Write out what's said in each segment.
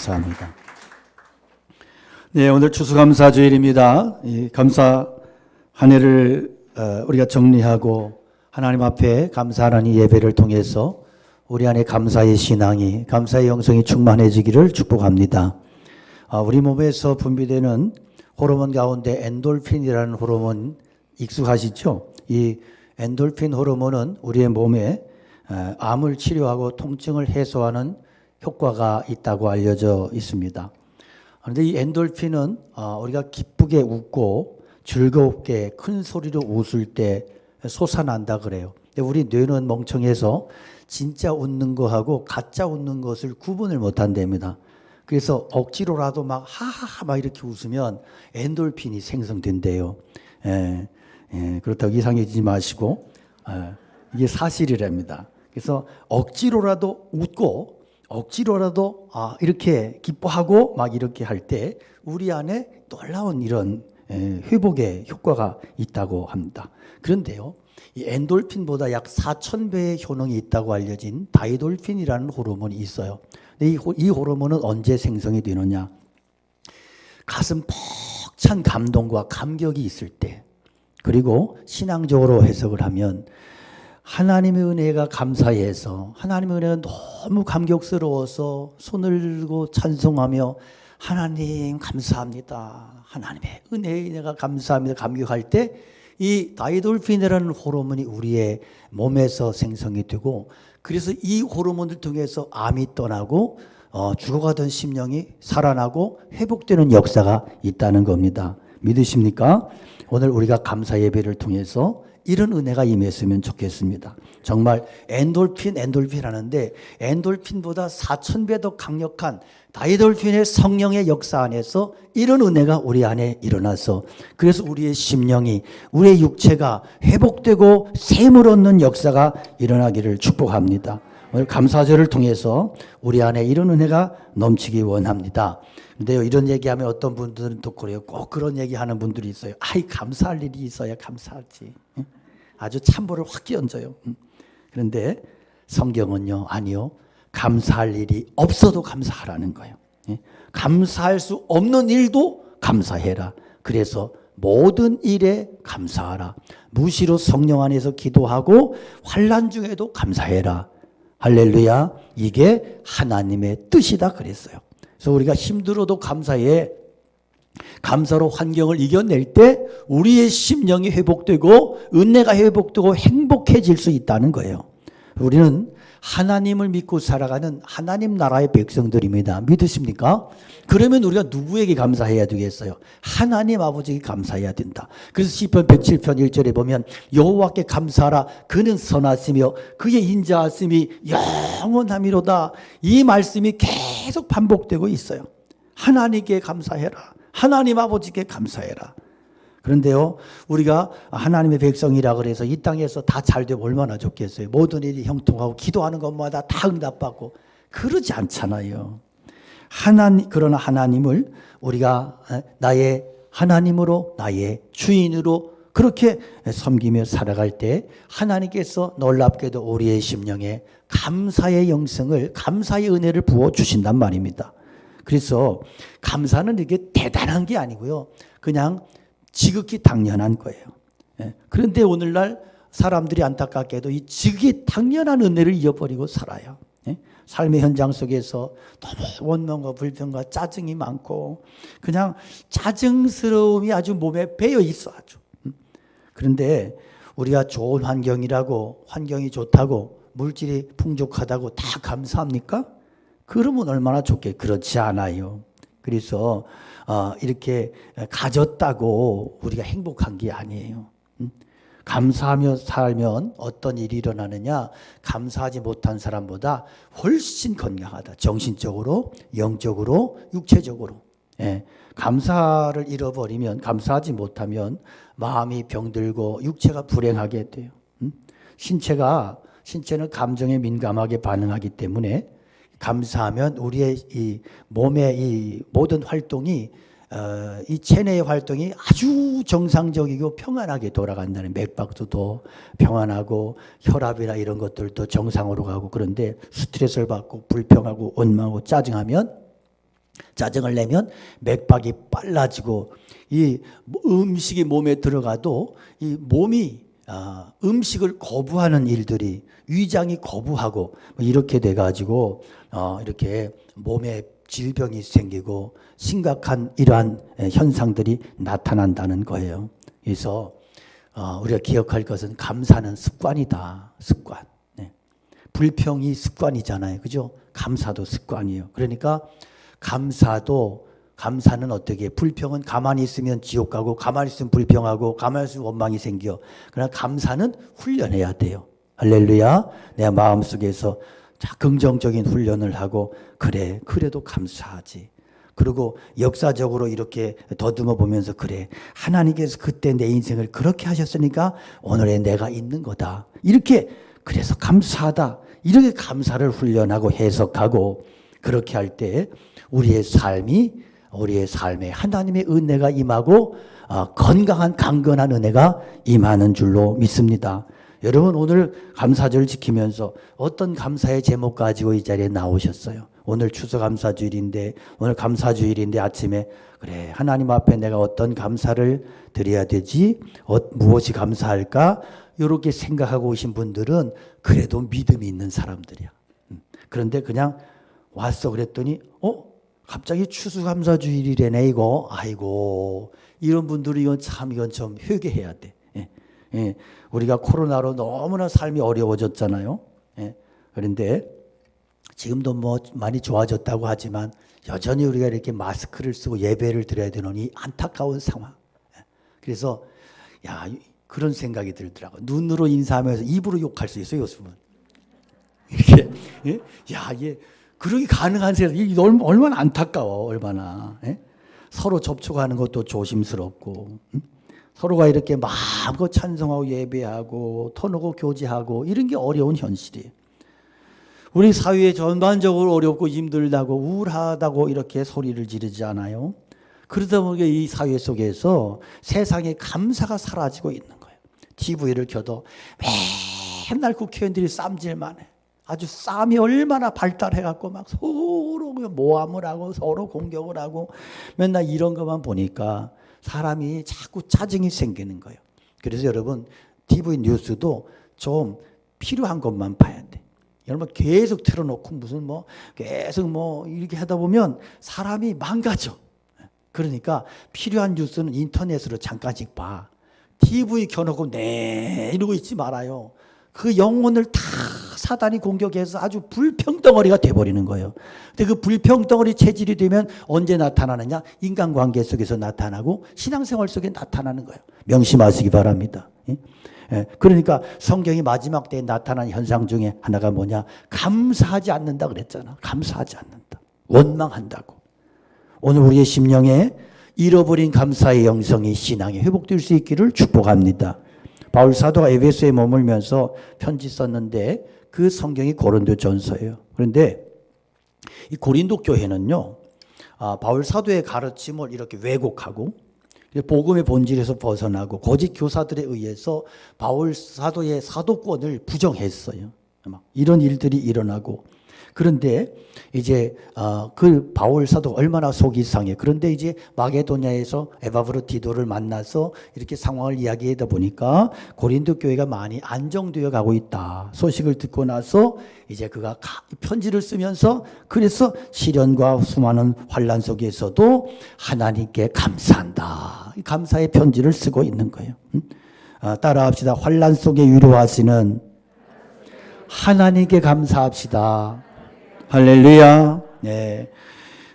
감사합니다. 네, 오늘 추수감사주일입니다. 이 감사 한 해를 우리가 정리하고 하나님 앞에 감사하는 이 예배를 통해서 우리 안에 감사의 신앙이, 감사의 영성이 충만해지기를 축복합니다. 우리 몸에서 분비되는 호르몬 가운데 엔돌핀이라는 호르몬 익숙하시죠? 이 엔돌핀 호르몬은 우리의 몸에 암을 치료하고 통증을 해소하는 효과가 있다고 알려져 있습니다. 그런데 이 엔돌핀은 우리가 기쁘게 웃고 즐겁게 큰 소리로 웃을 때 솟아난다 그래요. 근데 우리 뇌는 멍청해서 진짜 웃는 거하고 가짜 웃는 것을 구분을 못 한답니다. 그래서 억지로라도 막 하하하 막 이렇게 웃으면 엔돌핀이 생성된대요. 그렇다고 이상해지지 마시고 이게 사실이랍니다. 그래서 억지로라도 웃고 억지로라도 이렇게 기뻐하고 막 이렇게 할 때 우리 안에 놀라운 이런 회복의 효과가 있다고 합니다. 그런데요, 이 엔돌핀보다 약 4,000배의 효능이 있다고 알려진 다이돌핀이라는 호르몬이 있어요. 근데 이 호르몬은 언제 생성이 되느냐? 가슴 벅찬 감동과 감격이 있을 때, 그리고 신앙적으로 해석을 하면 하나님의 은혜가 감사해서 하나님의 은혜가 너무 감격스러워서 손을 들고 찬송하며 하나님 감사합니다. 하나님의 은혜가 감사합니다. 감격할 때 이 다이돌핀이라는 호르몬이 우리의 몸에서 생성이 되고, 그래서 이 호르몬을 통해서 암이 떠나고 죽어가던 심령이 살아나고 회복되는 역사가 있다는 겁니다. 믿으십니까? 오늘 우리가 감사 예배를 통해서 이런 은혜가 임했으면 좋겠습니다. 정말 엔돌핀 하는데 엔돌핀보다 4,000배 더 강력한 다이돌핀의 성령의 역사 안에서 이런 은혜가 우리 안에 일어나서, 그래서 우리의 심령이, 우리의 육체가 회복되고 샘을 얻는 역사가 일어나기를 축복합니다. 오늘 감사절을 통해서 우리 안에 이런 은혜가 넘치기 원합니다. 근데요, 이런 얘기하면 어떤 분들은 또 그래요. 꼭 그런 얘기하는 분들이 있어요. 감사할 일이 있어야 감사하지. 아주 참보를 확 끼얹어요. 그런데 성경은요, 아니요. 감사할 일이 없어도 감사하라는 거예요. 감사할 수 없는 일도 감사해라. 그래서 모든 일에 감사하라. 무시로 성령 안에서 기도하고 환난 중에도 감사해라. 할렐루야. 이게 하나님의 뜻이다 그랬어요. 그래서 우리가 힘들어도 감사해. 감사로 환경을 이겨낼 때 우리의 심령이 회복되고 은혜가 회복되고 행복해질 수 있다는 거예요. 우리는 하나님을 믿고 살아가는 하나님 나라의 백성들입니다. 믿으십니까? 그러면 우리가 누구에게 감사해야 되겠어요? 하나님 아버지에게 감사해야 된다. 그래서 시편 107편 1절에 보면 여호와께 감사하라. 그는 선하시며 그의 인자하심이 영원하미로다. 이 말씀이 계속 반복되고 있어요. 하나님께 감사해라. 하나님 아버지께 감사해라. 그런데요, 우리가 하나님의 백성이라 그래서 이 땅에서 다 잘 되면 얼마나 좋겠어요. 모든 일이 형통하고 기도하는 것마다 다 응답받고 그러지 않잖아요. 그러나 하나님을 우리가 나의 하나님으로, 나의 주인으로 그렇게 섬기며 살아갈 때 하나님께서 놀랍게도 우리의 심령에 감사의 영성을, 감사의 은혜를 부어주신단 말입니다. 그래서 감사는 이게 대단한 게 아니고요, 그냥 지극히 당연한 거예요. 그런데 오늘날 사람들이 안타깝게도 이 지극히 당연한 은혜를 잃어버리고 살아요. 삶의 현장 속에서 너무 원망과 불평과 짜증이 많고 그냥 짜증스러움이 아주 몸에 배어 있어 아주. 그런데 우리가 좋은 환경이라고, 환경이 좋다고, 물질이 풍족하다고 다 감사합니까? 그러면 얼마나 좋게. 그렇지 않아요. 그래서 이렇게 가졌다고 우리가 행복한 게 아니에요. 감사하며 살면 어떤 일이 일어나느냐? 감사하지 못한 사람보다 훨씬 건강하다. 정신적으로, 영적으로, 육체적으로. 감사를 잃어버리면, 감사하지 못하면 마음이 병들고 육체가 불행하게 돼요. 신체는 감정에 민감하게 반응하기 때문에 감사하면 우리의 이 몸의 이 모든 활동이, 이 체내의 활동이 아주 정상적이고 평안하게 돌아간다는, 맥박도 평안하고 혈압이나 이런 것들도 정상으로 가고. 그런데 스트레스를 받고 불평하고 원망하고 짜증하면 짜증을 내면 맥박이 빨라지고 이 음식이 몸에 들어가도 이 몸이 음식을 거부하는 일들이 위장이 거부하고 이렇게 돼가지고 이렇게 몸에 질병이 생기고 심각한 이러한 현상들이 나타난다는 거예요. 그래서 우리가 기억할 것은 감사는 습관이다. 습관. 네. 불평이 습관이잖아요. 그죠? 감사도 습관이에요. 그러니까 감사는 어떻게 해요? 불평은 가만히 있으면 지옥 가고 가만히 있으면 불평하고 가만히 있으면 원망이 생겨. 그러나 감사는 훈련해야 돼요. 할렐루야. 내 마음속에서 긍정적인 훈련을 하고 그래도 감사하지. 그리고 역사적으로 이렇게 더듬어 보면서 하나님께서 그때 내 인생을 그렇게 하셨으니까 오늘의 내가 있는 거다. 이렇게 그래서 감사하다. 이렇게 감사를 훈련하고 해석하고 그렇게 할 때 우리의 삶에 하나님의 은혜가 임하고 건강한 강건한 은혜가 임하는 줄로 믿습니다. 여러분 오늘 감사절 지키면서 어떤 감사의 제목 가지고 이 자리에 나오셨어요? 오늘 추수감사주일인데 오늘 감사주일인데 아침에 하나님 앞에 내가 어떤 감사를 드려야 되지? 무엇이 감사할까? 이렇게 생각하고 오신 분들은 그래도 믿음이 있는 사람들이야. 그런데 그냥 왔어 그랬더니 갑자기 추수감사주일이래네 이거. 아이고 이런 분들이 이건 좀 회개해야 돼. 예. 우리가 코로나로 너무나 삶이 어려워졌잖아요. 예. 그런데 지금도 많이 좋아졌다고 하지만 여전히 우리가 이렇게 마스크를 쓰고 예배를 드려야 되는 이 안타까운 상황. 예. 그래서 그런 생각이 들더라고. 눈으로 인사하면서 입으로 욕할 수 있어요, 요즘은. 이렇게 예? 이게 그러기 가능한 세상. 이게 얼마나 안타까워, 얼마나. 예? 서로 접촉하는 것도 조심스럽고. 서로가 이렇게 마음껏 찬송하고 예배하고 터놓고 교제하고 이런 게 어려운 현실이에요. 우리 사회에 전반적으로 어렵고 힘들다고 우울하다고 이렇게 소리를 지르지 않아요? 그러다 보니까 이 사회 속에서 세상에 감사가 사라지고 있는 거예요. TV를 켜도 맨날 국회의원들이 쌈질만 해. 아주 쌈이 얼마나 발달해갖고 막 서로 모함을 하고 서로 공격을 하고 맨날 이런 것만 보니까 사람이 자꾸 짜증이 생기는 거예요. 그래서 여러분 TV 뉴스도 좀 필요한 것만 봐야 돼. 여러분 계속 틀어놓고 무슨 계속 이렇게 하다 보면 사람이 망가져. 그러니까 필요한 뉴스는 인터넷으로 잠깐씩 봐. TV 켜놓고 네 이러고 있지 말아요. 그 영혼을 다 사단이 공격해서 아주 불평덩어리가 돼버리는 거예요. 근데 그 불평덩어리 체질이 되면 언제 나타나느냐? 인간관계 속에서 나타나고 신앙생활 속에 나타나는 거예요. 명심하시기 바랍니다. 그러니까 성경이 마지막 때에 나타난 현상 중에 하나가 뭐냐? 감사하지 않는다 그랬잖아. 감사하지 않는다. 원망한다고. 오늘 우리의 심령에 잃어버린 감사의 영성이 신앙에 회복될 수 있기를 축복합니다. 바울 사도가 에베소에 머물면서 편지 썼는데 그 성경이 고린도전서예요. 그런데 이 고린도 교회는요, 바울 사도의 가르침을 이렇게 왜곡하고 복음의 본질에서 벗어나고 거짓 교사들에 의해서 바울 사도의 사도권을 부정했어요. 이런 일들이 일어나고 그런데 이제 그 바울 사도가 얼마나 속이 상해. 그런데 이제 마게도냐에서 에바브로디도를 만나서 이렇게 상황을 이야기하다 보니까 고린도 교회가 많이 안정되어 가고 있다. 소식을 듣고 나서 이제 그가 편지를 쓰면서 그래서 시련과 수많은 환난 속에서도 하나님께 감사한다. 감사의 편지를 쓰고 있는 거예요. 따라합시다. 환난 속에 위로하시는 하나님께 감사합시다. 할렐루야. 네.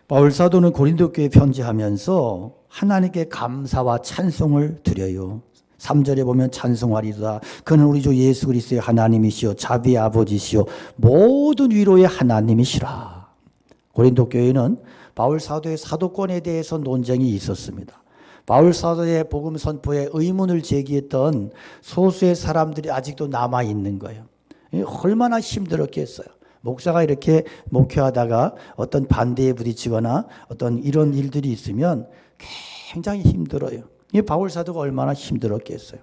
바울 사도는 고린도 교회에 편지하면서 하나님께 감사와 찬송을 드려요. 3절에 보면 찬송하리로다. 그는 우리 주 예수 그리스도의 하나님이시요 자비의 아버지시요 모든 위로의 하나님이시라. 고린도 교회는 바울 사도의 사도권에 대해서 논쟁이 있었습니다. 바울 사도의 복음 선포에 의문을 제기했던 소수의 사람들이 아직도 남아 있는 거예요. 얼마나 힘들었겠어요. 목사가 이렇게 목회하다가 어떤 반대에 부딪히거나 어떤 이런 일들이 있으면 굉장히 힘들어요. 이 바울 사도가 얼마나 힘들었겠어요.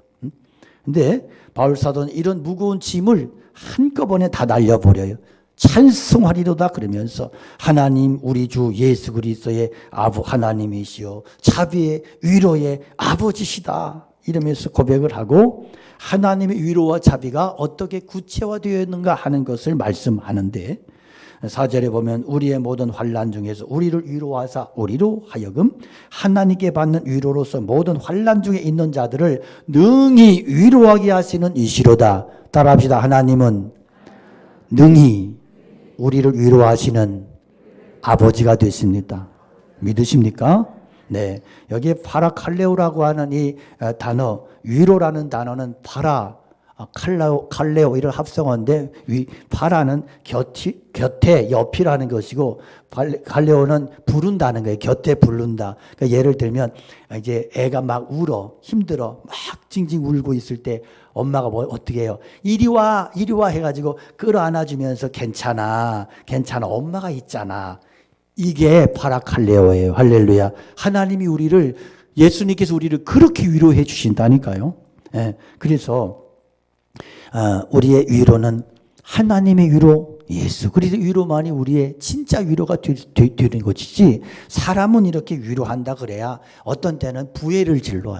근데 바울 사도는 이런 무거운 짐을 한꺼번에 다 날려버려요. 찬송하리로다 그러면서 하나님 우리 주 예수 그리스도의 하나님이시요 자비의 위로의 아버지시다 이러면서 고백을 하고 하나님의 위로와 자비가 어떻게 구체화되었는가 하는 것을 말씀하는데 4절에 보면 우리의 모든 환난 중에서 우리를 위로하사 우리로 하여금 하나님께 받는 위로로서 모든 환난 중에 있는 자들을 능히 위로하게 하시는 이시로다. 따라합시다. 하나님은 능히 우리를 위로하시는 아버지가 되십니다. 믿으십니까? 네. 여기에 파라칼레오라고 하는 이 단어, 위로라는 단어는 칼레오 이런 합성어인데 파라는 곁에 옆이라는 것이고 칼레오는 부른다는 거예요. 곁에 부른다. 그러니까 예를 들면 이제 애가 막 울어 힘들어 막 징징 울고 있을 때 엄마가 어떻게 해요? 이리 와 해가지고 끌어안아주면서 괜찮아 엄마가 있잖아. 이게 파라칼레오예요. 할렐루야. 하나님이 예수님께서 우리를 그렇게 위로해 주신다니까요. 예, 그래서 우리의 위로는 하나님의 위로, 예수 그리스도 위로만이 우리의 진짜 위로가 되는 것이지 사람은 이렇게 위로한다 그래야 어떤 때는 부활을 질러.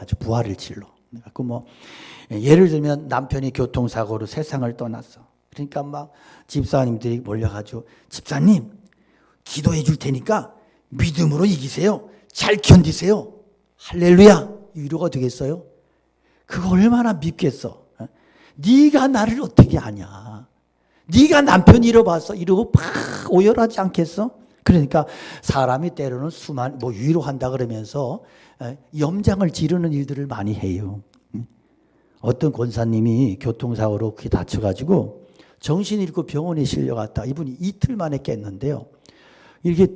예를 들면 남편이 교통사고로 세상을 떠났어. 그러니까 막 집사님들이 몰려가지고 집사님 기도해 줄 테니까 믿음으로 이기세요. 잘 견디세요. 할렐루야. 위로가 되겠어요? 그거 얼마나 밉겠어. 네가 나를 어떻게 아냐. 네가 남편 잃어봤어. 이러고 팍 오열하지 않겠어? 그러니까 사람이 때로는 위로한다 그러면서 염장을 지르는 일들을 많이 해요. 어떤 권사님이 교통사고로 그게 다쳐가지고 정신이 잃고 병원에 실려갔다. 이분이 이틀 만에 깼는데요. 이게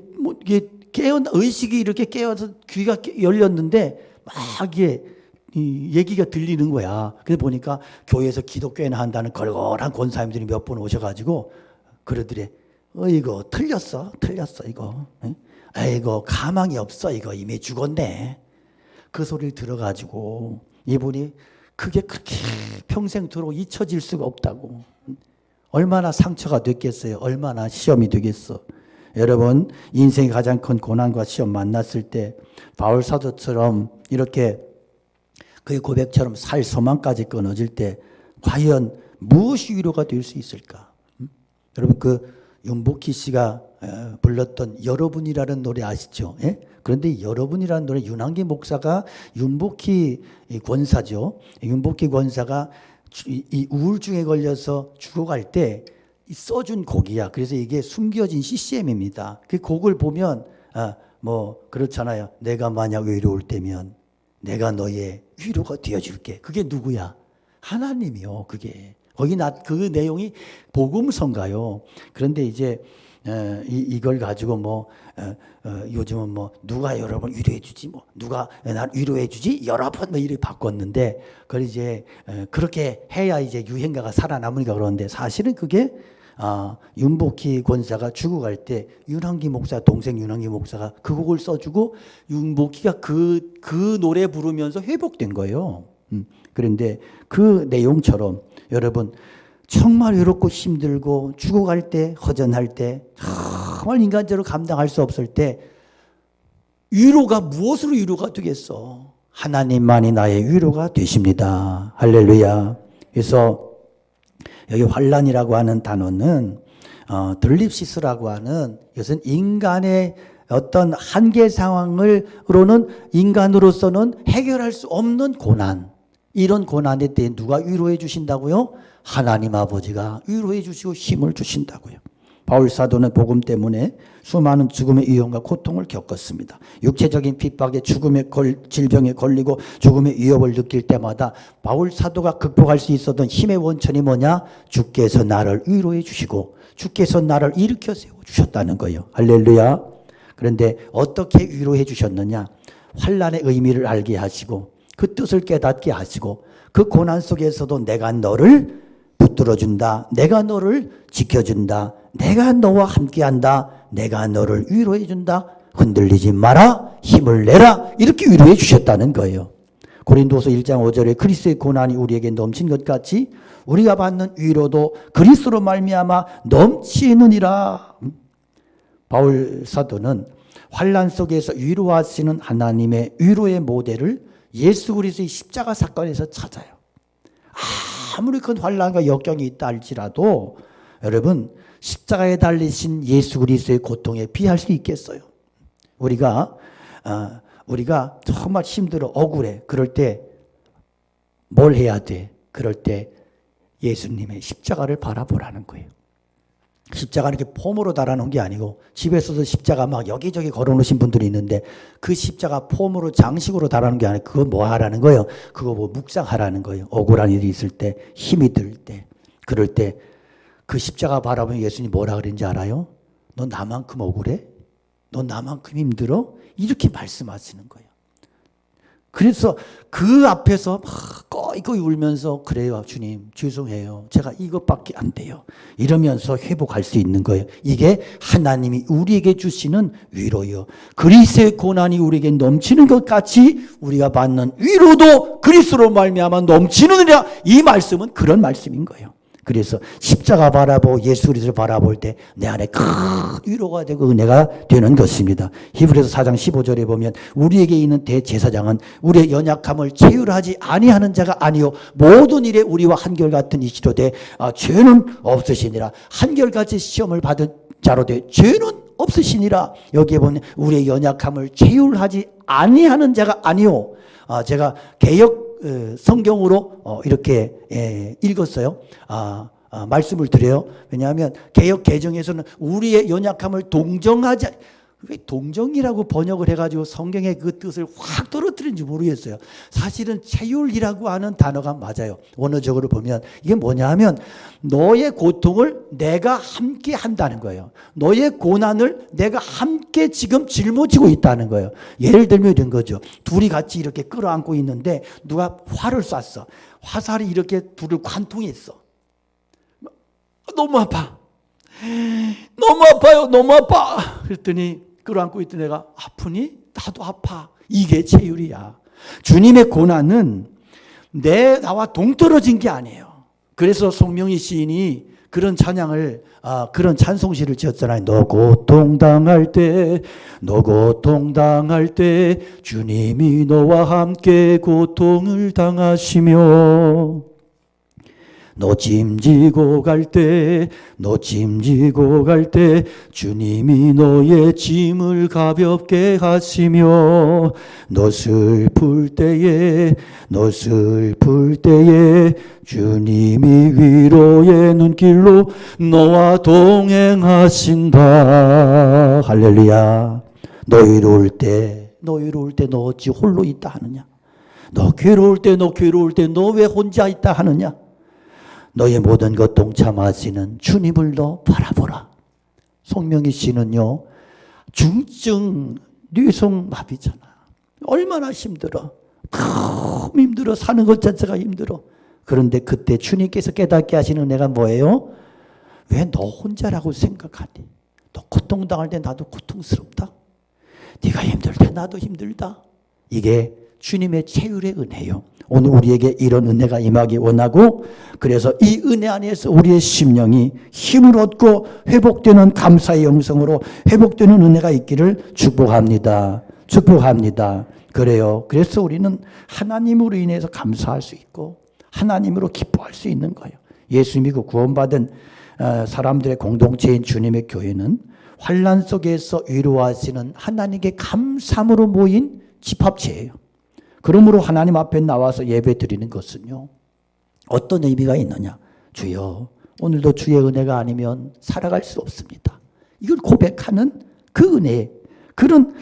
의식이 이렇게 깨어서 귀가 열렸는데 막 이게 얘기가 들리는 거야. 그래서 보니까 교회에서 기독교회나 한다는 걸걸한 권사님들이 몇 분 오셔가지고 그러더래. 이거 틀렸어 이거. 아이고 가망이 없어 이거 이미 죽었네. 그 소리를 들어가지고 이분이 그게 그렇게 평생토록 잊혀질 수가 없다고. 얼마나 상처가 됐겠어요. 얼마나 시험이 되겠어. 여러분 인생의 가장 큰 고난과 시험 만났을 때 바울 사도처럼 이렇게 그의 고백처럼 살 소망까지 끊어질 때 과연 무엇이 위로가 될 수 있을까? 여러분 윤복희 씨가 불렀던 여러분이라는 노래 아시죠? 예? 그런데 여러분이라는 노래 윤한기 목사가 윤복희 권사죠. 윤복희 권사가 이 우울증에 걸려서 죽어갈 때 써준 곡이야. 그래서 이게 숨겨진 CCM입니다. 그 곡을 보면 그렇잖아요. 내가 만약 외로울 때면 내가 너의 위로가 되어줄게. 그게 누구야? 하나님이요. 그게 그 내용이 복음서인가요? 그런데 이제 이걸 가지고 요즘은 누가 여러분 위로해 주지 누가 날 위로해 주지 여러분 이렇게 바꿨는데 그걸 이제 그렇게 해야 이제 유행가가 살아남으니까 그러는데 사실은 그게 윤복희 권사가 죽어갈 때 윤한기 목사 동생 윤한기 목사가 그 곡을 써주고 윤복희가 그 노래 부르면서 회복된 거예요. 그런데 그 내용처럼 여러분 정말 외롭고 힘들고 죽어갈 때 허전할 때 정말 인간적으로 감당할 수 없을 때 위로가 무엇으로 위로가 되겠어? 하나님만이 나의 위로가 되십니다. 할렐루야. 그래서 여기 환난이라고 하는 단어는 들립시스라고 하는 이것은 인간의 어떤 한계 상황으로는 인간으로서는 해결할 수 없는 고난, 이런 고난에 대해 누가 위로해 주신다고요? 하나님 아버지가 위로해 주시고 힘을 주신다고요. 바울 사도는 복음 때문에 수많은 죽음의 위험과 고통을 겪었습니다. 육체적인 핍박에 질병에 걸리고 죽음의 위협을 느낄 때마다 바울 사도가 극복할 수 있었던 힘의 원천이 뭐냐? 주께서 나를 위로해 주시고 주께서 나를 일으켜 세워주셨다는 거예요. 할렐루야. 그런데 어떻게 위로해 주셨느냐? 환난의 의미를 알게 하시고 그 뜻을 깨닫게 하시고 그 고난 속에서도 내가 너를 붙들어준다. 내가 너를 지켜준다. 내가 너와 함께한다. 내가 너를 위로해준다. 흔들리지 마라. 힘을 내라. 이렇게 위로해 주셨다는 거예요. 고린도서 1장 5절에 그리스도의 고난이 우리에게 넘친 것 같이 우리가 받는 위로도 그리스도로 말미암아 넘치느니라. 바울 사도는 환난 속에서 위로하시는 하나님의 위로의 모델을 예수 그리스도의 십자가 사건에서 찾아요. 아무리 큰 환난과 역경이 있다 할지라도 여러분 십자가에 달리신 예수 그리스도의 고통에 비할 수 있겠어요? 우리가 정말 힘들어 억울해. 그럴 때 뭘 해야 돼? 그럴 때 예수님의 십자가를 바라보라는 거예요. 십자가는 이렇게 폼으로 달아놓은 게 아니고 집에서도 십자가 막 여기저기 걸어놓으신 분들이 있는데 그 십자가 폼으로 장식으로 달아놓은 게 아니고 그거 뭐 하라는 거예요? 그거 뭐 묵상하라는 거예요. 억울한 일이 있을 때, 힘이 들 때, 그럴 때 그 십자가 바라보면 예수님이 뭐라 그랬는지 알아요? 너 나만큼 억울해? 너 나만큼 힘들어? 이렇게 말씀하시는 거예요. 그래서 그 앞에서 막 꺼이꺼이 울면서 그래요 주님 죄송해요 제가 이것밖에 안 돼요 이러면서 회복할 수 있는 거예요. 이게 하나님이 우리에게 주시는 위로요. 그리스도의 고난이 우리에게 넘치는 것 같이 우리가 받는 위로도 그리스도로 말미암아 넘치느니라. 이 말씀은 그런 말씀인 거예요. 그래서 십자가 바라보고 예수 그리스도를 바라볼 때 내 안에 큰 위로가 되고 은혜가 되는 것입니다. 히브리서 4장 15절에 보면 우리에게 있는 대제사장은 우리의 연약함을 체휼하지 아니하는 자가 아니요 모든 일에 우리와 한결같은 이시로 돼 죄는 없으시니라. 한결같이 시험을 받은 자로 돼 죄는 없으시니라. 여기에 보면 우리의 연약함을 체휼하지 아니하는 자가 아니요. 제가 개역 성경으로 이렇게 읽었어요. 말씀을 드려요. 왜냐하면 개역 개정에서는 우리의 연약함을 동정하지, 왜 동정이라고 번역을 해가지고 성경의 그 뜻을 확 떨어뜨린지 모르겠어요. 사실은 체휼이라고 하는 단어가 맞아요. 원어적으로 보면 이게 뭐냐 하면 너의 고통을 내가 함께 한다는 거예요. 너의 고난을 내가 함께 지금 짊어지고 있다는 거예요. 예를 들면 이런 거죠. 둘이 같이 이렇게 끌어안고 있는데 누가 활을 쐈어. 화살이 이렇게 둘을 관통했어. 너무 아파. 너무 아파요. 너무 아파. 그랬더니 끌어안고 있던 애가 아프니? 나도 아파. 이게 체휼이야. 주님의 고난은 나와 동떨어진 게 아니에요. 그래서 송명희 시인이 그런 찬양을 그런 찬송시를 지었잖아요. 너 고통당할 때 주님이 너와 함께 고통을 당하시며 너 짐지고 갈 때 주님이 너의 짐을 가볍게 하시며 너 슬플 때에 주님이 위로의 눈길로 너와 동행하신다. 할렐루야. 너 이로울 때 너 어찌 홀로 있다 하느냐. 너 괴로울 때 너 왜 혼자 있다 하느냐. 너의 모든 것 동참하시는 주님을 너 바라보라. 송명희 씨는요 중증 뇌성마비잖아. 얼마나 힘들어. 너무 힘들어. 사는 것 자체가 힘들어. 그런데 그때 주님께서 깨닫게 하시는 은혜가 뭐예요? 왜 너 혼자라고 생각하니? 너 고통당할 때 나도 고통스럽다. 네가 힘들 때 나도 힘들다. 이게 주님의 체휼의 은혜요. 오늘 우리에게 이런 은혜가 임하기 원하고 그래서 이 은혜 안에서 우리의 심령이 힘을 얻고 회복되는 감사의 영성으로 회복되는 은혜가 있기를 축복합니다. 그래요. 그래서 우리는 하나님으로 인해서 감사할 수 있고 하나님으로 기뻐할 수 있는 거예요. 예수 믿고 구원받은 사람들의 공동체인 주님의 교회는 환난 속에서 위로하시는 하나님께 감사함으로 모인 집합체예요. 그러므로 하나님 앞에 나와서 예배 드리는 것은요 어떤 의미가 있느냐. 주여 오늘도 주의 은혜가 아니면 살아갈 수 없습니다. 이걸 고백하는 그 은혜 그런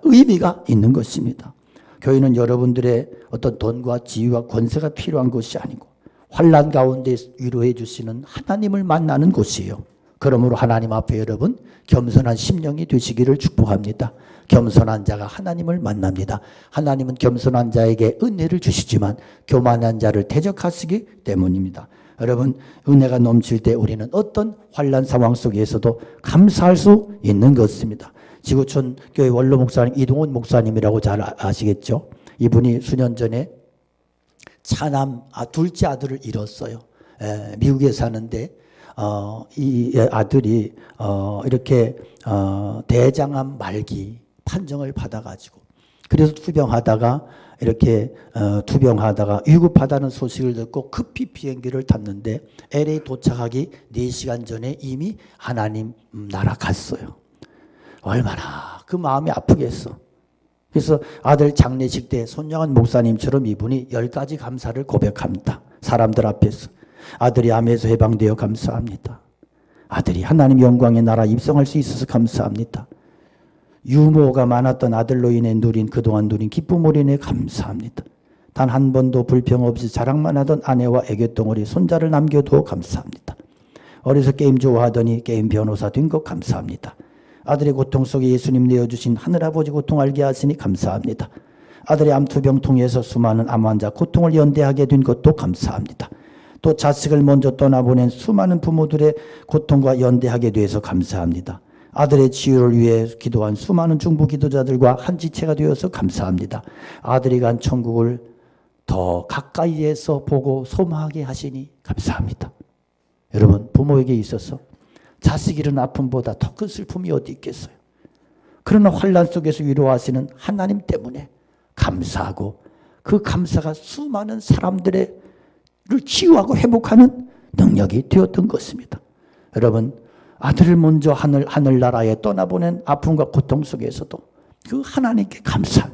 의미가 있는 것입니다. 교회는 여러분들의 어떤 돈과 지위와 권세가 필요한 것이 아니고 환난 가운데 위로해 주시는 하나님을 만나는 곳이에요. 그러므로 하나님 앞에 여러분 겸손한 심령이 되시기를 축복합니다. 겸손한 자가 하나님을 만납니다. 하나님은 겸손한 자에게 은혜를 주시지만 교만한 자를 대적하시기 때문입니다. 여러분 은혜가 넘칠 때 우리는 어떤 환난 상황 속에서도 감사할 수 있는 것입니다. 지구촌 교회 원로 목사님 이동훈 목사님이라고 잘 아시겠죠? 이분이 수년 전에 둘째 아들을 잃었어요. 미국에 사는데 이 아들이 이렇게 대장암 말기 판정을 받아가지고 그래서 투병하다가 위급하다는 소식을 듣고 급히 비행기를 탔는데 LA 도착하기 4시간 전에 이미 하나님 나라 갔어요. 얼마나 그 마음이 아프겠어. 그래서 아들 장례식 때 손양한 목사님처럼 이분이 10가지 감사를 고백합니다. 사람들 앞에서. 아들이 암에서 해방되어 감사합니다. 아들이 하나님 영광의 나라 입성할 수 있어서 감사합니다. 유모가 많았던 아들로 인해 그동안 누린 기쁨으로 인해 감사합니다. 단 한 번도 불평 없이 자랑만 하던 아내와 애교덩어리 손자를 남겨두어 감사합니다. 어려서 게임 좋아하더니 게임 변호사 된 것 감사합니다. 아들의 고통 속에 예수님 내어주신 하늘아버지 고통 알게 하시니 감사합니다. 아들의 암투병 통해서 수많은 암환자 고통을 연대하게 된 것도 감사합니다. 또 자식을 먼저 떠나보낸 수많은 부모들의 고통과 연대하게 돼서 감사합니다. 아들의 치유를 위해 기도한 수많은 중부 기도자들과 한 지체가 되어서 감사합니다. 아들이 간 천국을 더 가까이에서 보고 소망하게 하시니 감사합니다. 여러분, 부모에게 있어서 자식 잃은 아픔보다 더 큰 슬픔이 어디 있겠어요. 그러나 환난 속에서 위로하시는 하나님 때문에 감사하고 그 감사가 수많은 사람들을 치유하고 회복하는 능력이 되었던 것입니다. 여러분, 아들을 먼저 하늘나라에 떠나보낸 아픔과 고통 속에서도 그 하나님께 감사.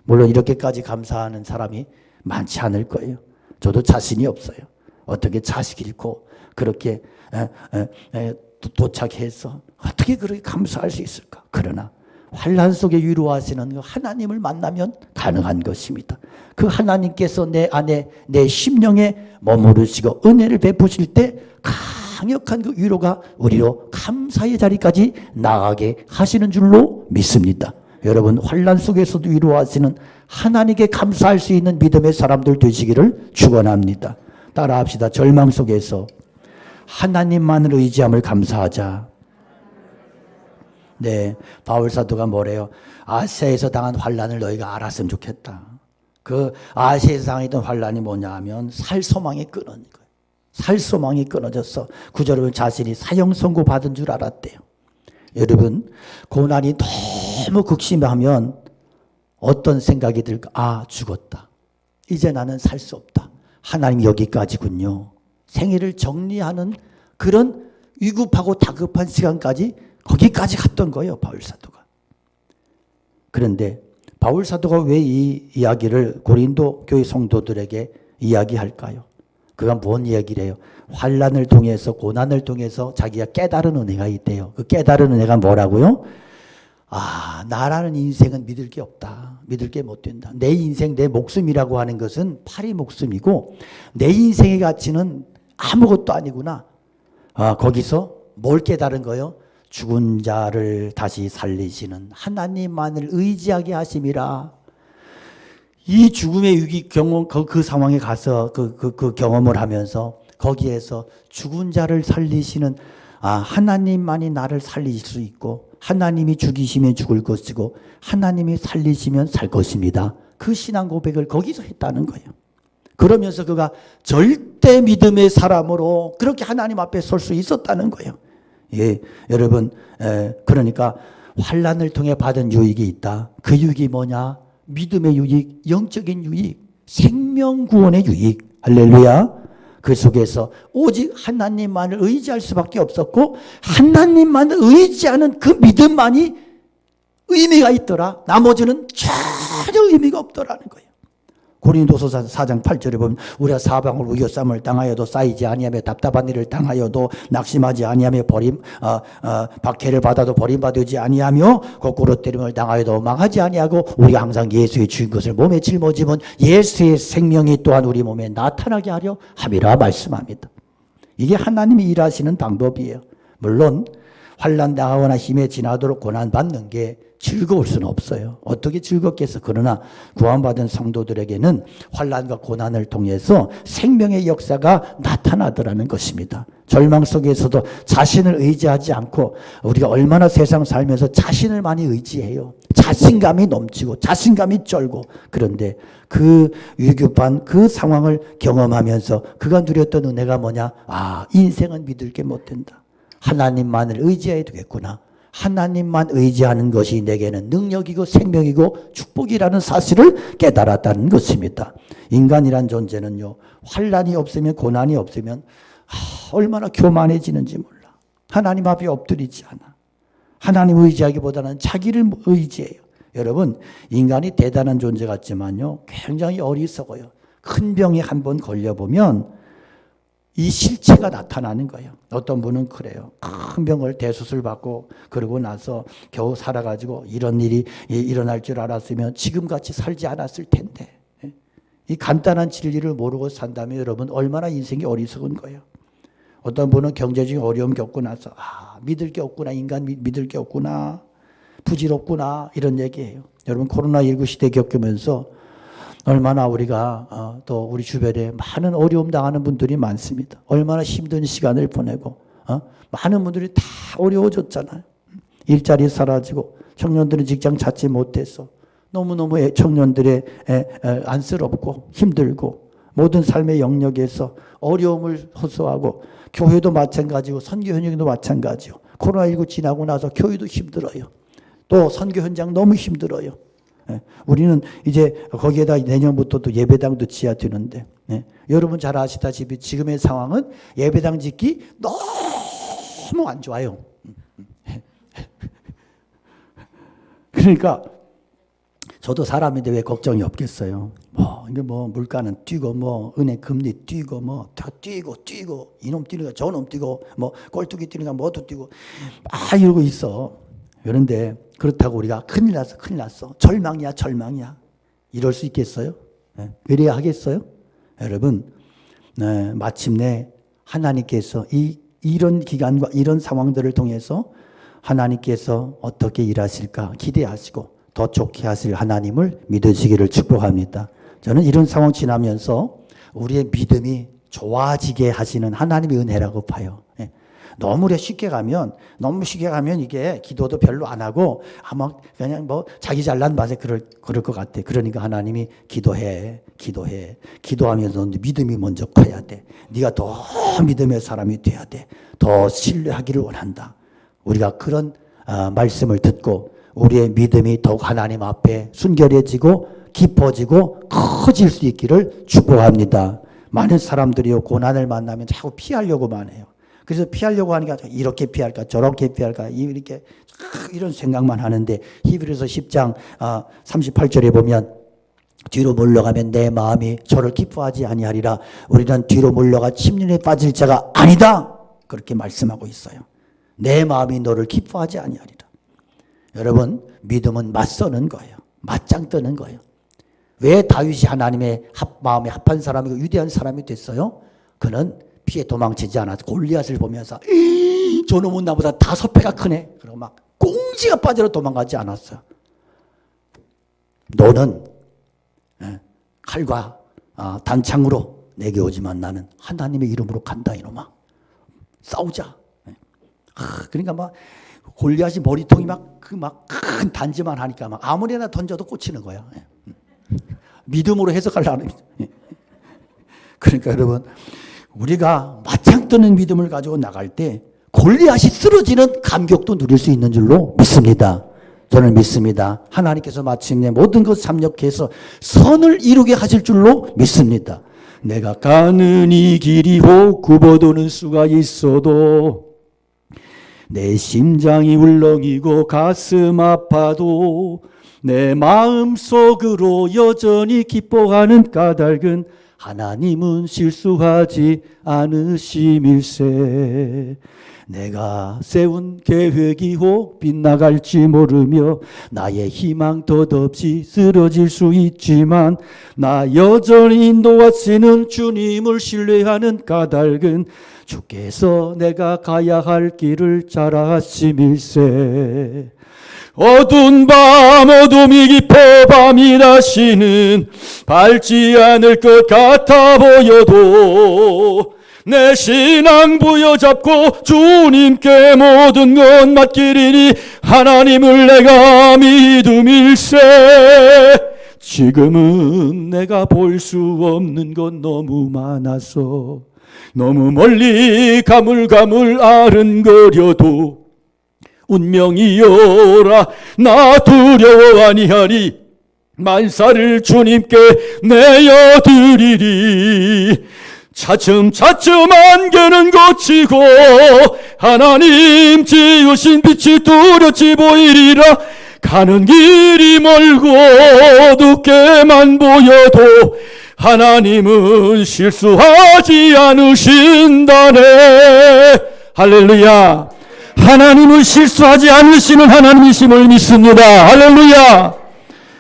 물론 이렇게까지 감사하는 사람이 많지 않을 거예요. 저도 자신이 없어요. 어떻게 자식 잃고 그렇게 도착해서 어떻게 그렇게 감사할 수 있을까? 그러나 환난 속에 위로하시는 그 하나님을 만나면 가능한 것입니다. 그 하나님께서 내 안에 내 심령에 머무르시고 은혜를 베푸실 때 강력한 그 위로가 우리로 감사의 자리까지 나아가게 하시는 줄로 믿습니다. 여러분, 환난 속에서도 위로하시는 하나님께 감사할 수 있는 믿음의 사람들 되시기를 축원합니다. 따라합시다. 절망 속에서 하나님만을 의지함을 감사하자. 네, 바울 사도가 뭐래요? 아시아에서 당한 환난을 너희가 알았으면 좋겠다. 그 아시아에서 당했던 환난이 뭐냐 하면 살소망이 끊어진 거예요. 살소망이 끊어졌어. 9절은 자신이 사형 선고 받은 줄 알았대요. 여러분, 고난이 너무 극심하면 어떤 생각이 들까? 아, 죽었다. 이제 나는 살 수 없다. 하나님 여기까지군요. 생애를 정리하는 그런 위급하고 다급한 시간까지 거기까지 갔던 거예요, 바울 사도가. 그런데 바울 사도가 왜 이 이야기를 고린도 교회 성도들에게 이야기할까요? 그가 뭔 이야기를 해요? 환난을 통해서, 고난을 통해서 자기가 깨달은 은혜가 있대요. 그 깨달은 은혜가 뭐라고요? 아, 나라는 인생은 믿을 게 없다. 믿을 게 못 된다. 내 인생, 내 목숨이라고 하는 것은 파리 목숨이고 내 인생의 가치는 아무것도 아니구나. 거기서 뭘 깨달은 거예요? 죽은 자를 다시 살리시는 하나님만을 의지하게 하심이라. 이 죽음의 위기 경험, 그 상황에 가서 그 경험을 하면서 거기에서 죽은 자를 살리시는 하나님만이 나를 살리실 수 있고 하나님이 죽이시면 죽을 것이고 하나님이 살리시면 살 것입니다. 그 신앙 고백을 거기서 했다는 거예요. 그러면서 그가 절대 믿음의 사람으로 그렇게 하나님 앞에 설 수 있었다는 거예요. 예, 여러분, 그러니까 환난을 통해 받은 유익이 있다. 그 유익이 뭐냐? 믿음의 유익, 영적인 유익, 생명 구원의 유익. 할렐루야. 그 속에서 오직 하나님만을 의지할 수밖에 없었고 하나님만을 의지하는 그 믿음만이 의미가 있더라. 나머지는 전혀 의미가 없더라는 거예요. 고린도서 4장 8절에 보면 우리가 사방으로 위협삼을 당하여도 쌓이지 아니하며 답답한 일을 당하여도 낙심하지 아니하며 박해를 받아도 버림받지 아니하며 거꾸로 때림을 당하여도 망하지 아니하고 우리가 항상 예수의 주인 것을 몸에 짊어지면 예수의 생명이 또한 우리 몸에 나타나게 하려 함이라 말씀합니다. 이게 하나님이 일하시는 방법이에요. 물론 환난 당하거나 힘에 지나도록 고난받는 게 즐거울 수는 없어요. 어떻게 즐겁겠어. 그러나 구원받은 성도들에게는 환난과 고난을 통해서 생명의 역사가 나타나더라는 것입니다. 절망 속에서도 자신을 의지하지 않고 우리가 얼마나 세상 살면서 자신을 많이 의지해요. 자신감이 넘치고 자신감이 쩔고 그런데 그 위급한 그 상황을 경험하면서 그가 누렸던 은혜가 뭐냐? 아, 인생은 믿을 게 못 된다. 하나님만을 의지해야 되겠구나. 하나님만 의지하는 것이 내게는 능력이고 생명이고 축복이라는 사실을 깨달았다는 것입니다. 인간이란 존재는요, 환난이 없으면 고난이 없으면 얼마나 교만해지는지 몰라. 하나님 앞에 엎드리지 않아. 하나님 의지하기보다는 자기를 의지해요. 여러분, 인간이 대단한 존재 같지만요, 굉장히 어리석어요. 큰 병에 한번 걸려보면 이 실체가 나타나는 거예요. 어떤 분은 그래요. 큰 병을 대수술 받고 그러고 나서 겨우 살아가지고 이런 일이 일어날 줄 알았으면 지금같이 살지 않았을 텐데. 이 간단한 진리를 모르고 산다면 여러분 얼마나 인생이 어리석은 거예요. 어떤 분은 경제적인 어려움 겪고 나서 믿을 게 없구나. 인간 믿을 게 없구나. 부질없구나. 이런 얘기예요. 여러분 코로나19 시대 겪으면서 얼마나 우리가 또 우리 주변에 많은 어려움 당하는 분들이 많습니다. 얼마나 힘든 시간을 보내고 많은 분들이 다 어려워졌잖아요. 일자리 사라지고 청년들은 직장 찾지 못해서 너무너무 청년들의 안쓰럽고 힘들고 모든 삶의 영역에서 어려움을 호소하고 교회도 마찬가지고 선교 현장도 마찬가지요. 코로나19 지나고 나서 교회도 힘들어요. 또 선교 현장 너무 힘들어요. 우리는 이제 거기에다 내년부터 또 예배당도 지어야 되는데 여러분 잘 아시다시피 지금의 상황은 예배당 짓기 너무 안 좋아요. 그러니까 저도 사람인데 왜 걱정이 없겠어요. 이게 물가는 뛰고 은행 금리 뛰고 다 뛰고 이놈 뛰니까 저놈 뛰고 꼴뚜기 뛰니까 뭐도 뛰고 이러고 있어. 그런데 그렇다고 우리가 큰일 났어. 절망이야. 이럴 수 있겠어요? 그래야 하겠어요? 여러분, 마침내 하나님께서 이런 기간과 이런 상황들을 통해서 하나님께서 어떻게 일하실까 기대하시고 더 좋게 하실 하나님을 믿으시기를 축복합니다. 저는 이런 상황 지나면서 우리의 믿음이 좋아지게 하시는 하나님의 은혜라고 봐요. 너무 쉽게 가면 이게 기도도 별로 안 하고 그냥 자기 잘난 맛에 그럴 것 같아. 그러니까 하나님이 기도하면서 믿음이 먼저 커야 돼. 네가 더 믿음의 사람이 돼야 돼. 더 신뢰하기를 원한다. 우리가 그런 말씀을 듣고 우리의 믿음이 더욱 하나님 앞에 순결해지고 깊어지고 커질 수 있기를 축복합니다. 많은 사람들이요 고난을 만나면 자꾸 피하려고만 해요. 그래서 피하려고 하니까 이렇게 피할까 저렇게 피할까 이렇게 이런 생각만 하는데 히브리서 10장 38절에 보면 뒤로 물러가면 내 마음이 저를 기뻐하지 아니하리라. 우리는 뒤로 물러가 침륜에 빠질 자가 아니다. 그렇게 말씀하고 있어요. 내 마음이 너를 기뻐하지 아니하리라. 여러분 믿음은 맞서는 거예요. 맞짱 뜨는 거예요. 왜 다윗이 하나님의 마음에 합한 사람이고 위대한 사람이 됐어요? 그는 피해 도망치지 않아서 골리앗을 보면서 저놈은 나보다 5배가 크네. 그리고 막 꽁지가 빠져도 도망가지 않았어요. 너는 칼과 단창으로 내게 오지만 나는 하나님의 이름으로 간다 이놈아. 싸우자. 그러니까 막 골리앗이 머리통이 큰 단지만 하니까 막 아무리나 던져도 꽂히는 거야. 믿음으로 해석하려는. 그러니까 여러분 우리가 맞짱 뜨는 믿음을 가지고 나갈 때 골리앗이 쓰러지는 감격도 누릴 수 있는 줄로 믿습니다. 저는 믿습니다. 하나님께서 마침내 모든 것 삼력해서 선을 이루게 하실 줄로 믿습니다. 내가 가는 이 길이 혹 굽어도는 수가 있어도 내 심장이 울렁이고 가슴 아파도 내 마음속으로 여전히 기뻐하는 까닭은 하나님은 실수하지 않으심일세. 내가 세운 계획이 혹 빗나갈지 모르며 나의 희망 덧없이 쓰러질 수 있지만 나 여전히 인도하시는 주님을 신뢰하는 까닭은 주께서 내가 가야 할 길을 잘 아심일세. 어두운 밤 어둠이 깊어 밤이 다시는 밝지 않을 것 같아 보여도 내 신앙 부여잡고 주님께 모든 것 맡기리니 하나님을 내가 믿음일세. 지금은 내가 볼 수 없는 것 너무 많아서 너무 멀리 가물가물 아른거려도 운명이여라 나 두려워 아니하리. 만사를 주님께 내어드리리. 차츰차츰 안개는 걷히고 하나님 지으신 빛이 뚜렷이 보이리라. 가는 길이 멀고 어둡게만 보여도 하나님은 실수하지 않으신다네. 할렐루야. 하나님은 실수하지 않으시는 하나님이심을 믿습니다. 할렐루야.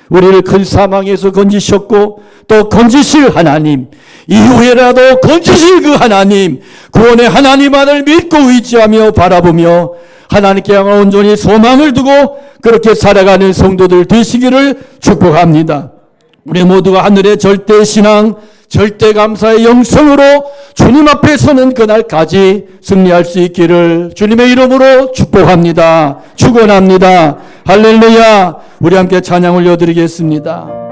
우리를 큰 사망에서 건지셨고 또 건지실 하나님, 이후에라도 건지실 그 하나님, 구원의 하나님 안을 믿고 의지하며 바라보며 하나님께 향한 온전히 소망을 두고 그렇게 살아가는 성도들 되시기를 축복합니다. 우리 모두가 하늘의 절대신앙, 절대감사의 영성으로 주님 앞에 서는 그날까지 승리할 수 있기를 주님의 이름으로 축복합니다. 축원합니다. 할렐루야. 우리 함께 찬양 올려드리겠습니다.